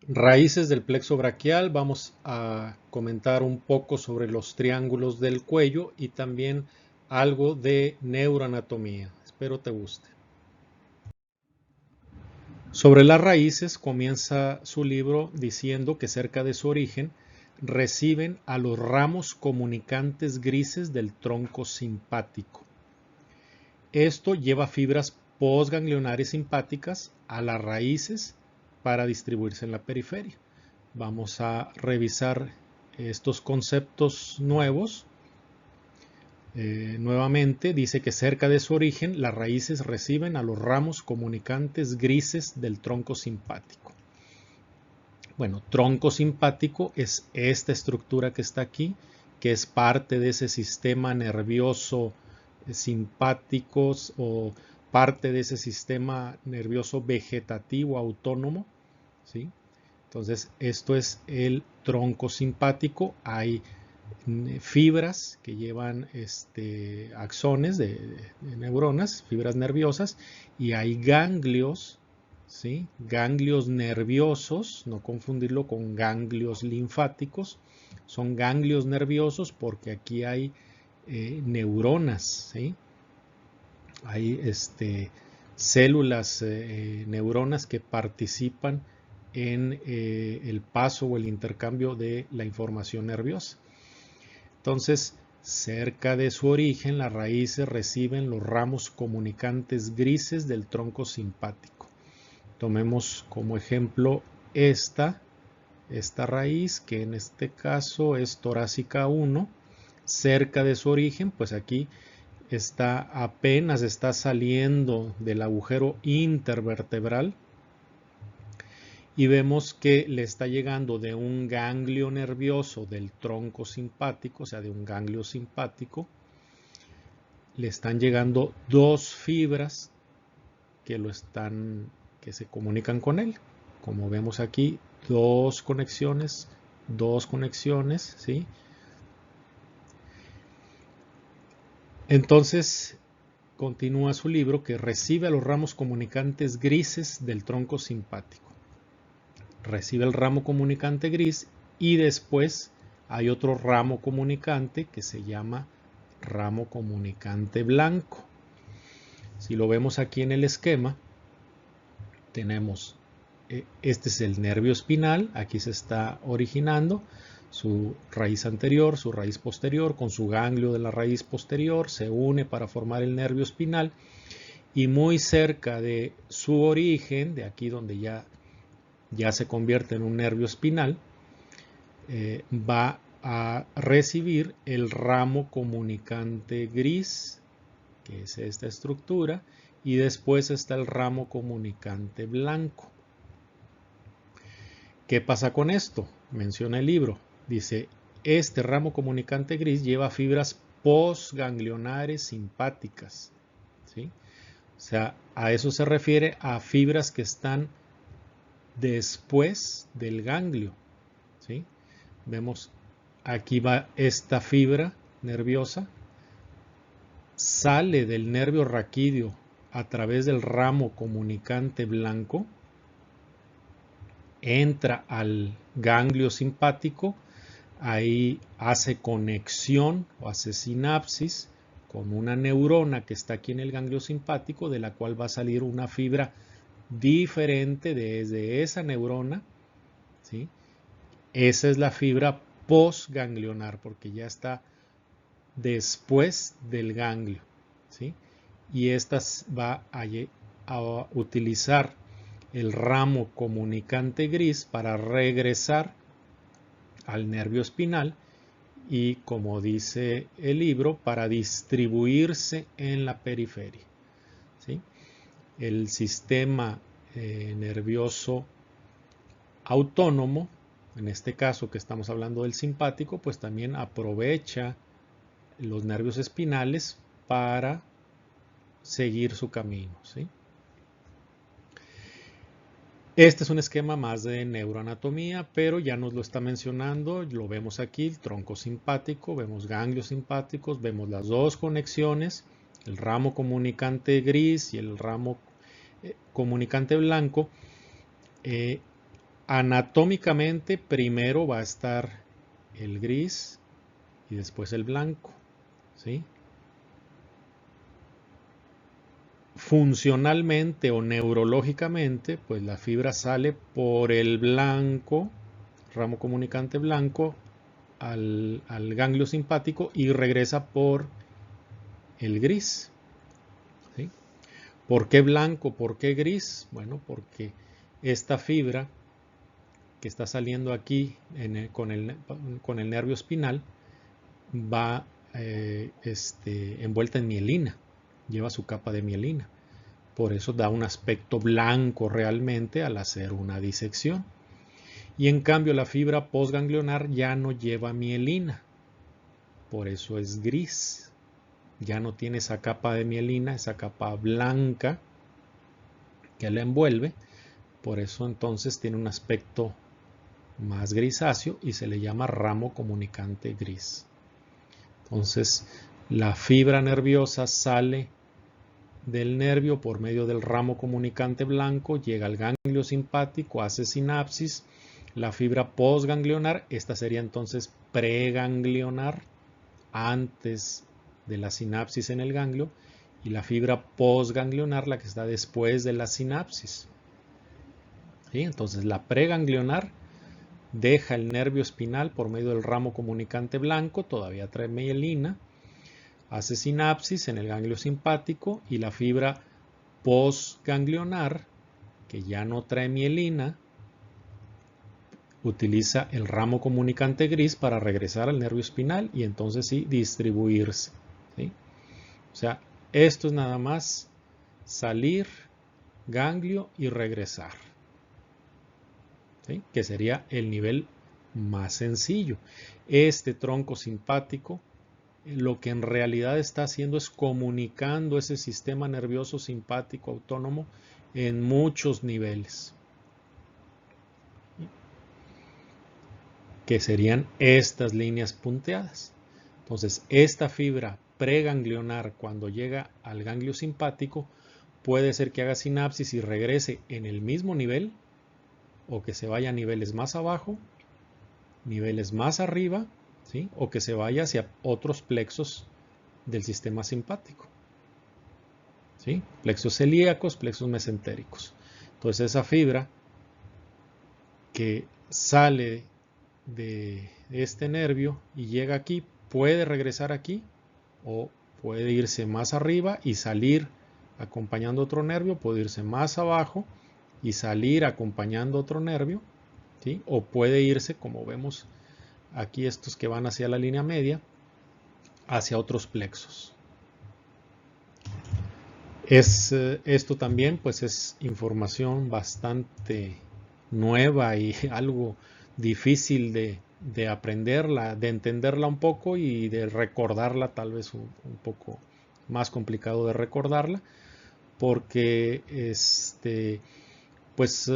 Raíces del plexo braquial. Vamos a comentar un poco sobre los triángulos del cuello y también algo de neuroanatomía. Espero te guste. Sobre las raíces comienza su libro diciendo que cerca de su origen reciben a los ramos comunicantes grises del tronco simpático. Esto lleva fibras postganglionares simpáticas a las raíces para distribuirse en la periferia. Vamos a revisar estos conceptos nuevos. Nuevamente dice que cerca de su origen las raíces reciben a los ramos comunicantes grises del tronco simpático. Bueno, tronco simpático es esta estructura que está aquí, que es parte de ese sistema nervioso simpático o parte de ese sistema nervioso vegetativo autónomo, ¿sí? Entonces, esto es el tronco simpático. Hay fibras que llevan axones de neuronas, fibras nerviosas, y hay ganglios, ¿sí? Ganglios nerviosos, no confundirlo con ganglios linfáticos. Son ganglios nerviosos porque aquí hay neuronas, ¿sí? Hay células, neuronas que participan en el paso o el intercambio de la información nerviosa. Entonces, cerca de su origen, las raíces reciben los ramos comunicantes grises del tronco simpático. Tomemos como ejemplo esta raíz, que en este caso es torácica 1. Cerca de su origen, pues aquí apenas está saliendo del agujero intervertebral y vemos que le está llegando de un ganglio nervioso del tronco simpático, o sea, de un ganglio simpático, le están llegando dos fibras que se comunican con él. Como vemos aquí, dos conexiones, ¿sí? Entonces, continúa su libro, que recibe a los ramos comunicantes grises del tronco simpático. Recibe el ramo comunicante gris y después hay otro ramo comunicante que se llama ramo comunicante blanco. Si lo vemos aquí en el esquema, tenemos, este es el nervio espinal, aquí se está originando su raíz anterior, su raíz posterior, con su ganglio de la raíz posterior, se une para formar el nervio espinal, y muy cerca de su origen, de aquí donde ya se convierte en un nervio espinal, va a recibir el ramo comunicante gris, que es esta estructura, y después está el ramo comunicante blanco. ¿Qué pasa con esto? Menciona el libro. Dice, este ramo comunicante gris lleva fibras postganglionares simpáticas, ¿sí? O sea, a eso se refiere, a fibras que están después del ganglio, ¿sí? Vemos, aquí va esta fibra nerviosa, sale del nervio raquídeo a través del ramo comunicante blanco, entra al ganglio simpático, ahí hace conexión o hace sinapsis con una neurona que está aquí en el ganglio simpático, de la cual va a salir una fibra diferente desde esa neurona, ¿sí? Esa es la fibra postganglionar, porque ya está después del ganglio, ¿sí? Y esta va a utilizar el ramo comunicante gris para regresar al nervio espinal y, como dice el libro, para distribuirse en la periferia, ¿sí? El sistema nervioso autónomo, en este caso que estamos hablando del simpático, pues también aprovecha los nervios espinales para seguir su camino, ¿sí? Este es un esquema más de neuroanatomía, pero ya nos lo está mencionando, lo vemos aquí, el tronco simpático, vemos ganglios simpáticos, vemos las dos conexiones, el ramo comunicante gris y el ramo comunicante blanco. anatómicamente primero va a estar el gris y después el blanco, ¿sí? Funcionalmente o neurológicamente, pues la fibra sale por el blanco, ramo comunicante blanco, al ganglio simpático y regresa por el gris, ¿sí? ¿Por qué blanco? ¿Por qué gris? Bueno, porque esta fibra que está saliendo aquí con el nervio espinal va envuelta en mielina, lleva su capa de mielina. Por eso da un aspecto blanco realmente al hacer una disección. Y en cambio la fibra postganglionar ya no lleva mielina, por eso es gris. Ya no tiene esa capa de mielina, esa capa blanca que la envuelve, por eso entonces tiene un aspecto más grisáceo y se le llama ramo comunicante gris. Entonces la fibra nerviosa sale del nervio por medio del ramo comunicante blanco, llega al ganglio simpático, hace sinapsis. La fibra postganglionar, esta sería entonces preganglionar, antes de la sinapsis en el ganglio, y la fibra postganglionar, la que está después de la sinapsis. ¿Sí? Entonces la preganglionar deja el nervio espinal por medio del ramo comunicante blanco, todavía trae mielina, hace sinapsis en el ganglio simpático y la fibra postganglionar, que ya no trae mielina, utiliza el ramo comunicante gris para regresar al nervio espinal y entonces sí distribuirse, ¿sí? O sea, esto es nada más salir, ganglio y regresar, ¿sí? Que sería el nivel más sencillo. Este tronco simpático lo que en realidad está haciendo es comunicando ese sistema nervioso simpático autónomo en muchos niveles, que serían estas líneas punteadas. Entonces, esta fibra preganglionar, cuando llega al ganglio simpático, puede ser que haga sinapsis y regrese en el mismo nivel, o que se vaya a niveles más abajo, niveles más arriba, ¿sí? O que se vaya hacia otros plexos del sistema simpático, ¿sí? Plexos celíacos, plexos mesentéricos. Entonces esa fibra que sale de este nervio y llega aquí, puede regresar aquí o puede irse más arriba y salir acompañando otro nervio, puede irse más abajo y salir acompañando otro nervio, ¿sí? O puede irse, como vemos aquí estos que van hacia la línea media, hacia otros plexos. Esto también pues es información bastante nueva y algo difícil de aprenderla, de entenderla un poco y de recordarla, tal vez un poco más complicado de recordarla, porque pues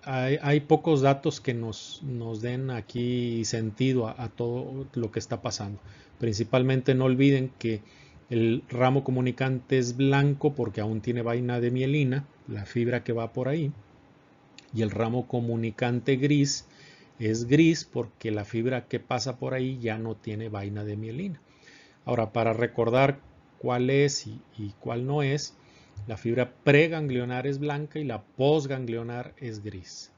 hay pocos datos que nos den aquí sentido a todo lo que está pasando. Principalmente no olviden que el ramo comunicante es blanco porque aún tiene vaina de mielina, la fibra que va por ahí, y el ramo comunicante gris es gris porque la fibra que pasa por ahí ya no tiene vaina de mielina. Ahora, para recordar cuál es y cuál no es, la fibra preganglionar es blanca y la postganglionar es gris,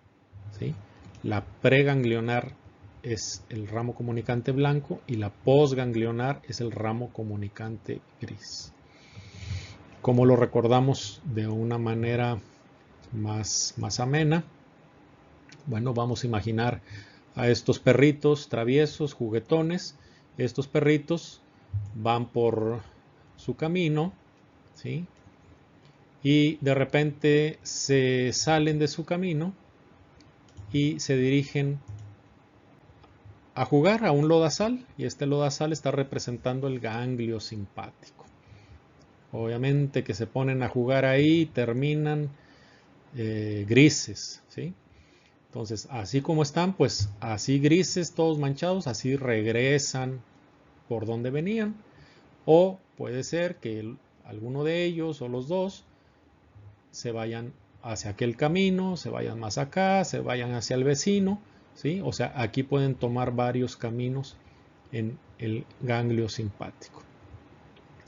¿sí? La preganglionar es el ramo comunicante blanco y la postganglionar es el ramo comunicante gris. ¿Cómo lo recordamos de una manera más amena? Bueno, vamos a imaginar a estos perritos traviesos, juguetones. Estos perritos van por su camino, ¿sí? Y de repente se salen de su camino y se dirigen a jugar a un lodazal, y este lodazal está representando el ganglio simpático. Obviamente que se ponen a jugar ahí y terminan grises, ¿sí? Entonces, así como están, pues así grises, todos manchados, así regresan por donde venían. O puede ser que alguno de ellos o los dos se vayan hacia aquel camino, se vayan más acá, se vayan hacia el vecino, ¿sí? O sea, aquí pueden tomar varios caminos en el ganglio simpático.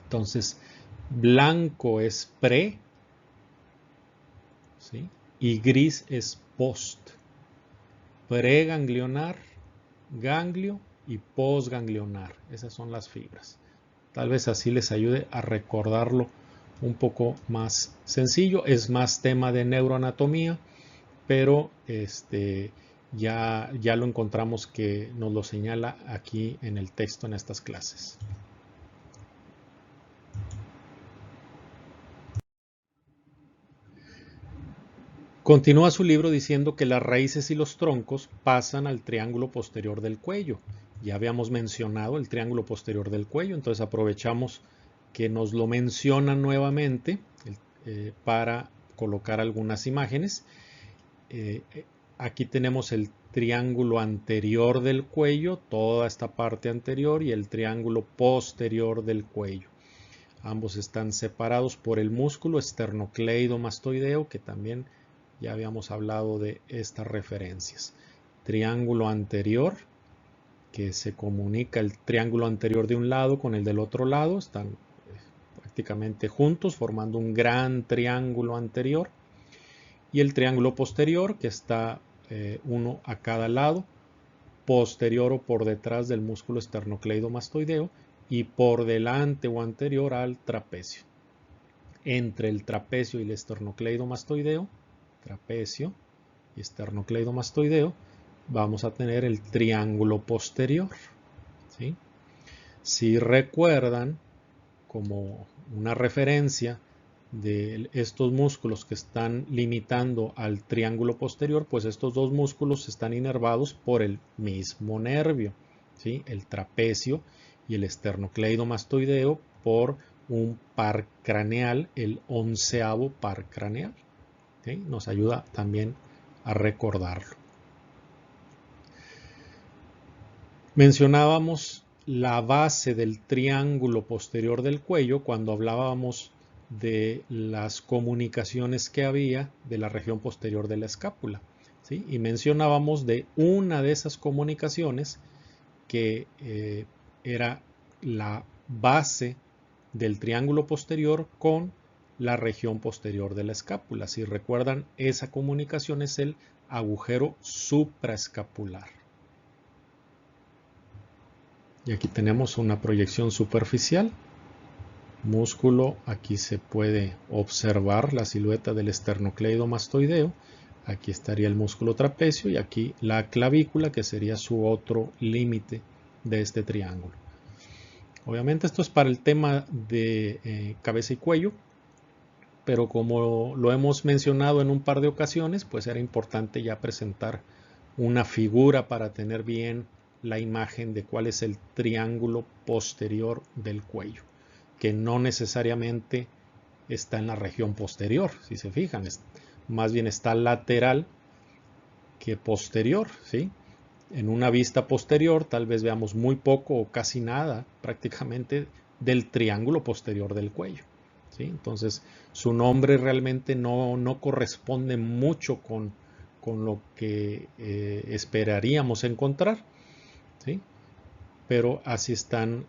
Entonces, blanco es pre, ¿sí? Y gris es post. Preganglionar, ganglio y postganglionar. Esas son las fibras. Tal vez así les ayude a recordarlo un poco más sencillo. Es más tema de neuroanatomía, pero ya lo encontramos que nos lo señala aquí en el texto en estas clases. Continúa su libro diciendo que las raíces y los troncos pasan al triángulo posterior del cuello. Ya habíamos mencionado el triángulo posterior del cuello, entonces aprovechamos que nos lo mencionan nuevamente para colocar algunas imágenes. Aquí tenemos el triángulo anterior del cuello, toda esta parte anterior, y el triángulo posterior del cuello. Ambos están separados por el músculo esternocleidomastoideo, que también ya habíamos hablado de estas referencias. Triángulo anterior, que se comunica el triángulo anterior de un lado con el del otro lado, están prácticamente juntos formando un gran triángulo anterior. Y el triángulo posterior, que está uno a cada lado, posterior o por detrás del músculo esternocleidomastoideo y por delante o anterior al trapecio. Entre el trapecio y el esternocleidomastoideo, trapecio y esternocleidomastoideo, vamos a tener el triángulo posterior, ¿sí? Si recuerdan, como una referencia de estos músculos que están limitando al triángulo posterior, pues estos dos músculos están inervados por el mismo nervio, ¿sí? El trapecio y el esternocleidomastoideo por un par craneal, el 11º par craneal. ¿Sí? Nos ayuda también a recordarlo. Mencionábamos la base del triángulo posterior del cuello cuando hablábamos de las comunicaciones que había de la región posterior de la escápula, ¿sí? Y mencionábamos de una de esas comunicaciones que era la base del triángulo posterior con la región posterior de la escápula. Si recuerdan, esa comunicación es el agujero supraescapular. Y aquí tenemos una proyección superficial. Músculo, aquí se puede observar la silueta del esternocleidomastoideo. Aquí estaría el músculo trapecio y aquí la clavícula, que sería su otro límite de este triángulo. Obviamente esto es para el tema de cabeza y cuello, pero como lo hemos mencionado en un par de ocasiones, pues era importante ya presentar una figura para tener bien la imagen de cuál es el triángulo posterior del cuello, que no necesariamente está en la región posterior, si se fijan, más bien está lateral que posterior, ¿sí? En una vista posterior tal vez veamos muy poco o casi nada prácticamente del triángulo posterior del cuello, ¿sí? Entonces su nombre realmente no corresponde mucho con lo que esperaríamos encontrar, ¿sí? Pero así están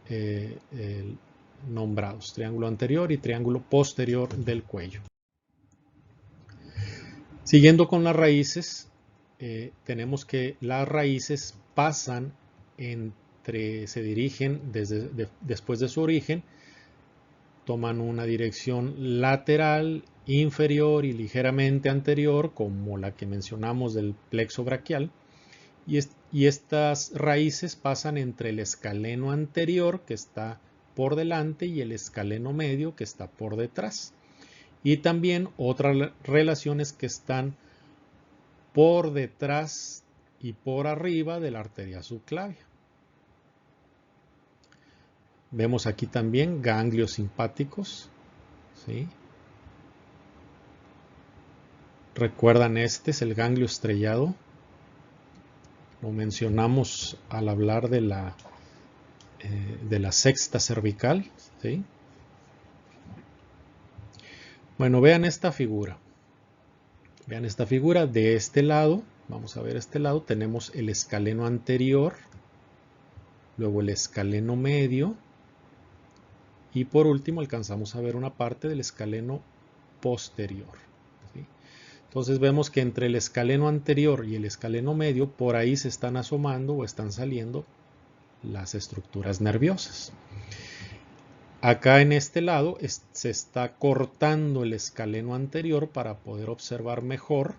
nombrados, triángulo anterior y triángulo posterior del cuello. Siguiendo con las raíces, tenemos que las raíces pasan se dirigen después de su origen, toman una dirección lateral, inferior y ligeramente anterior, como la que mencionamos del plexo braquial, y estas raíces pasan entre el escaleno anterior, que está por delante, y el escaleno medio, que está por detrás. Y también otras relaciones que están por detrás y por arriba de la arteria subclavia. Vemos aquí también ganglios simpáticos, ¿sí? Recuerdan, este es el ganglio estrellado. Lo mencionamos al hablar de la sexta cervical, ¿sí? Bueno, vean esta figura. Vean esta figura. De este lado, vamos a ver este lado, tenemos el escaleno anterior, luego el escaleno medio y por último alcanzamos a ver una parte del escaleno posterior. ¿Sí? Entonces vemos que entre el escaleno anterior y el escaleno medio, por ahí se están asomando o están saliendo las estructuras nerviosas. Acá en este lado se está cortando el escaleno anterior para poder observar mejor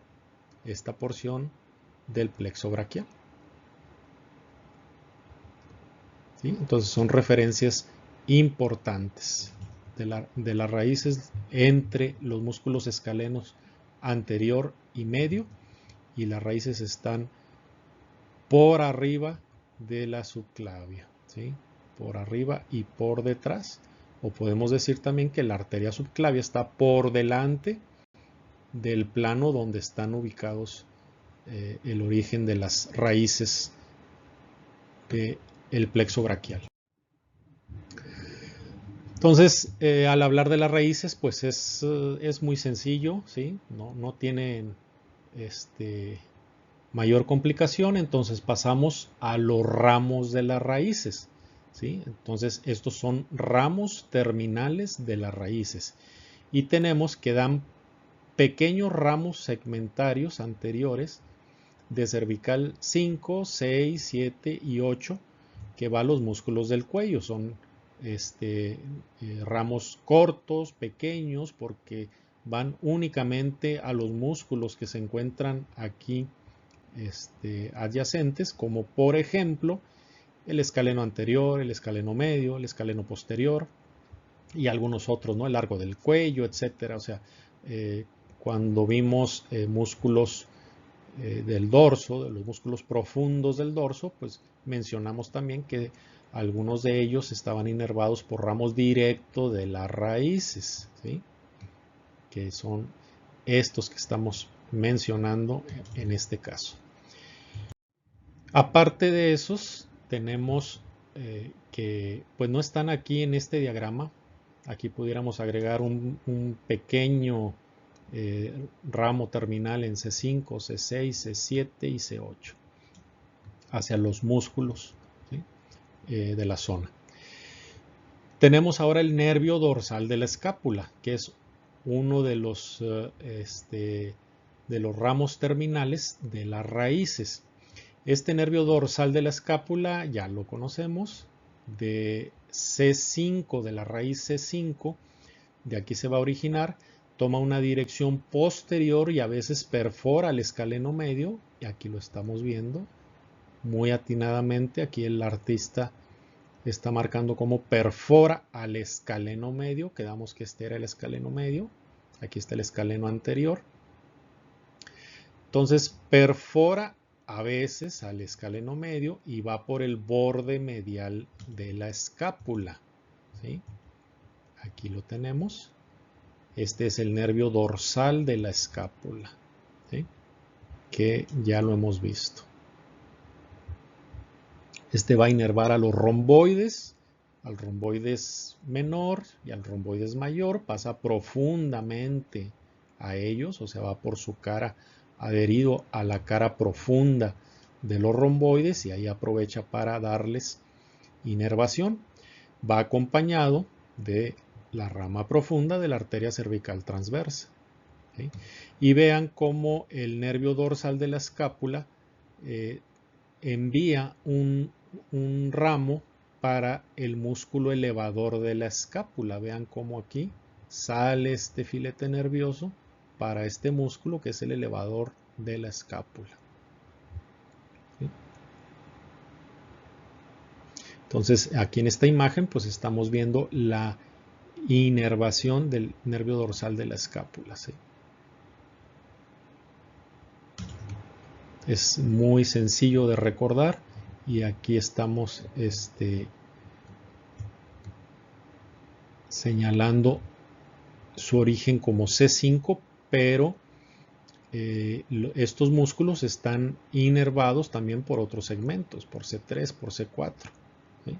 esta porción del plexo braquial. ¿Sí? Entonces son referencias importantes de las raíces entre los músculos escalenos anterior y medio, y las raíces están por arriba de la subclavia, ¿sí? Por arriba y por detrás. O podemos decir también que la arteria subclavia está por delante del plano donde están ubicados el origen de las raíces del plexo braquial. Entonces, al hablar de las raíces, pues es muy sencillo, ¿sí? No tienen mayor complicación. Entonces pasamos a los ramos de las raíces, ¿sí? Entonces estos son ramos terminales de las raíces y tenemos que dan pequeños ramos segmentarios anteriores de cervical 5, 6, 7 y 8 que va a los músculos del cuello. Son ramos cortos, pequeños, porque van únicamente a los músculos que se encuentran aquí adyacentes, como por ejemplo el escaleno anterior, el escaleno medio, el escaleno posterior y algunos otros, ¿no? El largo del cuello, etcétera. O sea, cuando vimos músculos del dorso, de los músculos profundos del dorso, pues mencionamos también que algunos de ellos estaban inervados por ramos directos de las raíces, ¿sí? Que son estos que estamos mencionando en este caso. Aparte de esos, tenemos que pues no están aquí en este diagrama. Aquí pudiéramos agregar un pequeño ramo terminal en C5, C6, C7 y C8 hacia los músculos, ¿sí? De la zona. Tenemos ahora el nervio dorsal de la escápula, que es uno de los ramos terminales de las raíces. Este nervio dorsal de la escápula ya lo conocemos, de C5, de la raíz C5, de aquí se va a originar, toma una dirección posterior y a veces perfora el escaleno medio, y aquí lo estamos viendo muy atinadamente. Aquí el artista está marcando cómo perfora al escaleno medio. Quedamos que este era el escaleno medio, aquí está el escaleno anterior. Entonces perfora a veces al escaleno medio y va por el borde medial de la escápula, ¿sí? Aquí lo tenemos. Este es el nervio dorsal de la escápula, ¿sí? Que ya lo hemos visto. Este va a inervar a los romboides, al romboides menor y al romboides mayor. Pasa profundamente a ellos, o sea, va por su cara adherido a la cara profunda de los romboides y ahí aprovecha para darles inervación. Va acompañado de la rama profunda de la arteria cervical transversa, ¿sí? Y vean cómo el nervio dorsal de la escápula envía un ramo para el músculo elevador de la escápula. Vean cómo aquí sale este filete nervioso para este músculo que es el elevador de la escápula, ¿sí? Entonces aquí en esta imagen pues estamos viendo la inervación del nervio dorsal de la escápula, ¿sí? Es muy sencillo de recordar y aquí estamos señalando su origen como C5, pero estos músculos están inervados también por otros segmentos, por C3, por C4, ¿sí?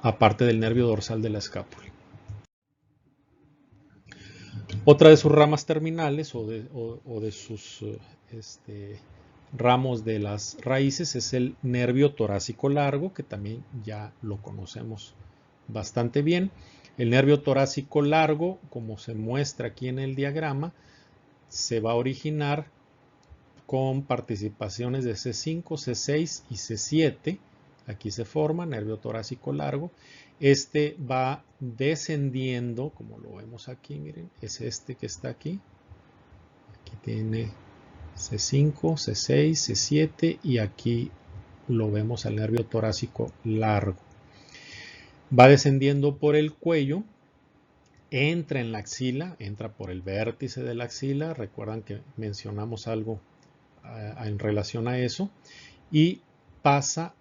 Aparte del nervio dorsal de la escápula. Otra de sus ramas terminales o de sus ramos de las raíces es el nervio torácico largo, que también ya lo conocemos bastante bien. El nervio torácico largo, como se muestra aquí en el diagrama, se va a originar con participaciones de C5, C6 y C7. Aquí se forma nervio torácico largo. Este va descendiendo, como lo vemos aquí, miren, es este que está aquí. Aquí tiene C5, C6, C7 y aquí lo vemos al nervio torácico largo. Va descendiendo por el cuello, entra en la axila, entra por el vértice de la axila. Recuerdan que mencionamos algo en relación a eso, y pasa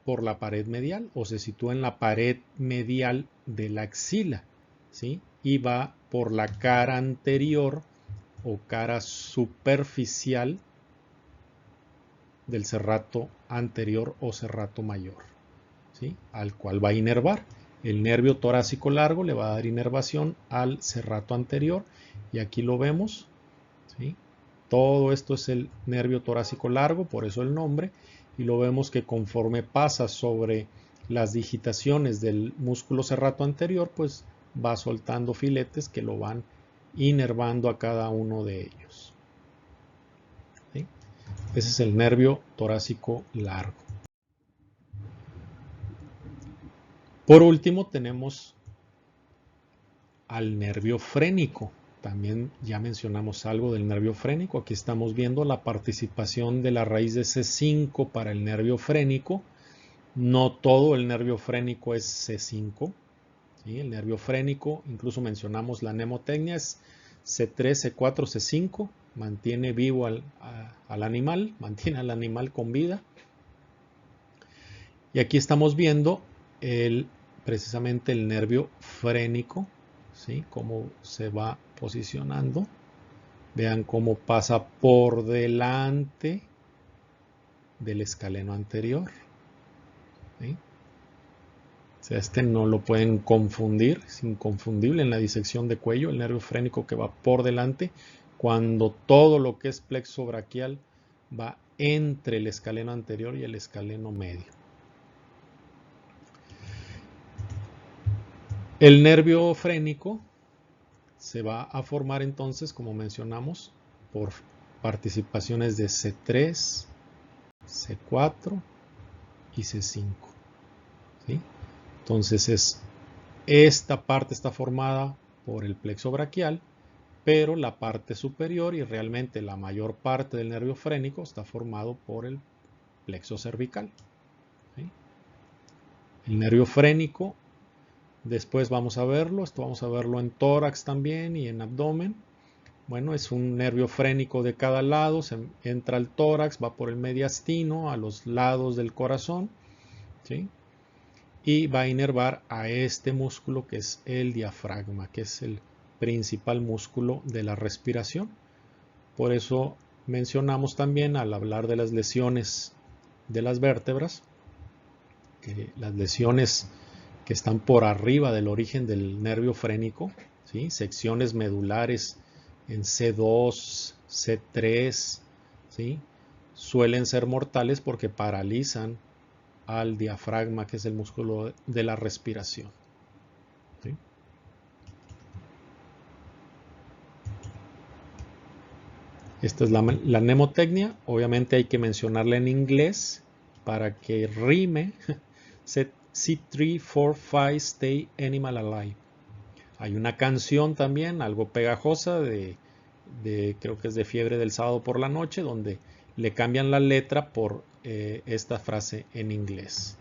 por la pared medial o se sitúa en la pared medial de la axila, ¿sí? Y va por la cara anterior o cara superficial del serrato anterior o serrato mayor, ¿sí? Al cual va a inervar. El nervio torácico largo le va a dar inervación al serrato anterior y aquí lo vemos, ¿sí? Todo esto es el nervio torácico largo, por eso el nombre, y lo vemos que conforme pasa sobre las digitaciones del músculo serrato anterior, pues va soltando filetes que lo van inervando a cada uno de ellos. ¿Sí? Ese es el nervio torácico largo. Por último tenemos al nervio frénico. También ya mencionamos algo del nervio frénico. Aquí estamos viendo la participación de la raíz de C5 para el nervio frénico. No todo el nervio frénico es C5. ¿Sí? El nervio frénico, incluso mencionamos la mnemotecnia, es C3, C4, C5. Mantiene vivo al animal, mantiene al animal con vida. Y aquí estamos viendo precisamente el nervio frénico, ¿sí? Cómo se va posicionando. Vean cómo pasa por delante del escaleno anterior, ¿sí? O sea, este no lo pueden confundir, es inconfundible en la disección de cuello, el nervio frénico que va por delante, cuando todo lo que es plexo braquial va entre el escaleno anterior y el escaleno medio. El nervio frénico se va a formar entonces, como mencionamos, por participaciones de C3, C4 y C5. ¿Sí? Entonces esta parte está formada por el plexo braquial, pero la parte superior y realmente la mayor parte del nervio frénico está formado por el plexo cervical. ¿Sí? El nervio frénico, después vamos a verlo, esto vamos a verlo en tórax también y en abdomen. Bueno, es un nervio frénico de cada lado, se entra al tórax, va por el mediastino, a los lados del corazón, ¿sí? Y va a inervar a este músculo que es el diafragma, que es el principal músculo de la respiración. Por eso mencionamos también al hablar de las lesiones de las vértebras, que las lesiones que están por arriba del origen del nervio frénico, ¿sí? Secciones medulares en C2, C3, ¿sí? Suelen ser mortales porque paralizan al diafragma, que es el músculo de la respiración. ¿Sí? Esta es la mnemotecnia. Obviamente hay que mencionarla en inglés para que rime. C3, 4, 5, stay animal alive. Hay una canción también, algo pegajosa, creo que es de Fiebre del Sábado por la Noche, donde le cambian la letra por esta frase en inglés.